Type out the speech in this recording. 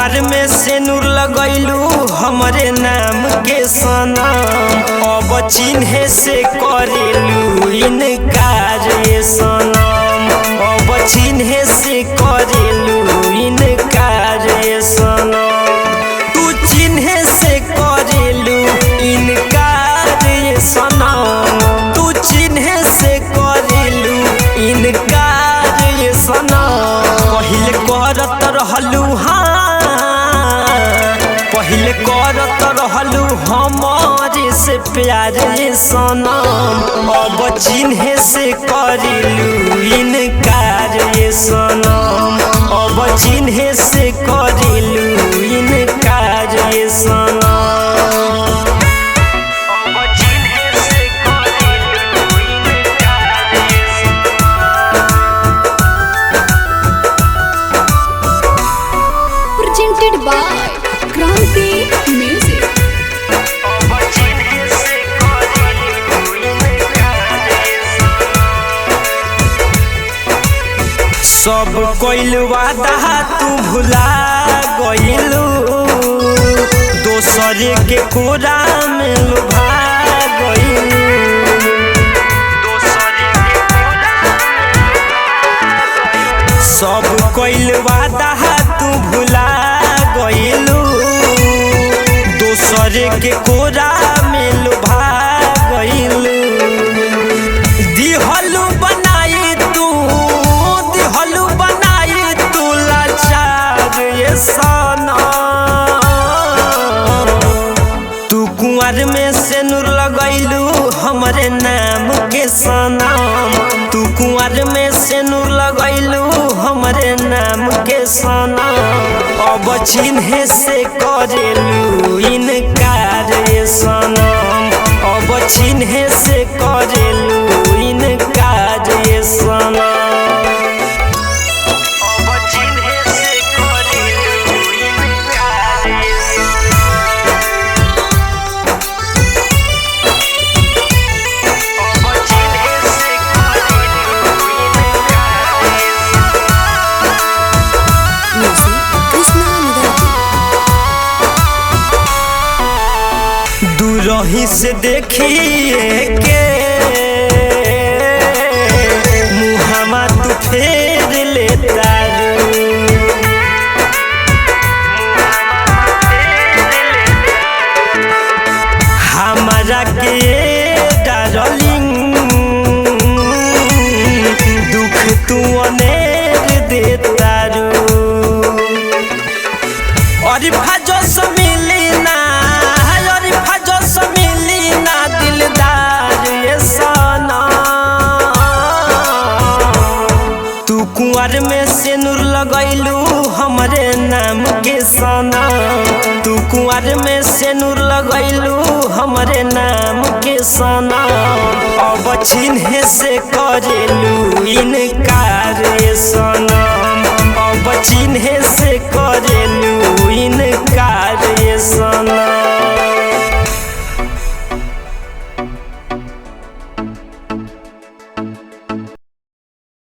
कुंवर में सिनुर लगैलू हमरे नाम के सनम, अब चिन्हे से करेलू इनकार सनम, अब चिन्हे से करेलू इनकार सनम, तू चिन्हे से करेलू इनकार सनम, तू चिन्हे से करेलू इनकार सनम। पहिले करत रहलू पहिले करत रहलू हमारे से प्यार सनम, अब चिन्हे से करेलू इनकार सनम, अब चिन्हे से करेलू इनकार सनम। Presented by Kranti Music। सब कोइल वादा तू भुला गइलू, दोसरे के कोरा में लुभा गइलू, सब कोइल वादा तू भुला गइलू, दोसरे के कोरा में लुभा गइलू, दिहलू बनाई तू दिहलू बनाई तू लाचार सनम, तू कुंवर में सिनुर लगैलू हमरे नाम के सनम, तू कुंवर में सिनुर लगैलू हमरे नाम के सनम, अब चिन्हे से करेलू इनकार सनम, अब चिन्हे से करेलू इनकार सनम। दूरही से देखिए के मुहम्मा तू फेर लेता रू, हमारा के डार्लिंग दुख तू अनेर देता रू, और भजो मिली ना कुंवर में सिनुर लगैलू हमरे नाम के सनम, तू कुंवर में सिनुर लगैलू हमरे नाम के सनम, अब चिन्हे से करेलू इनकार सनम।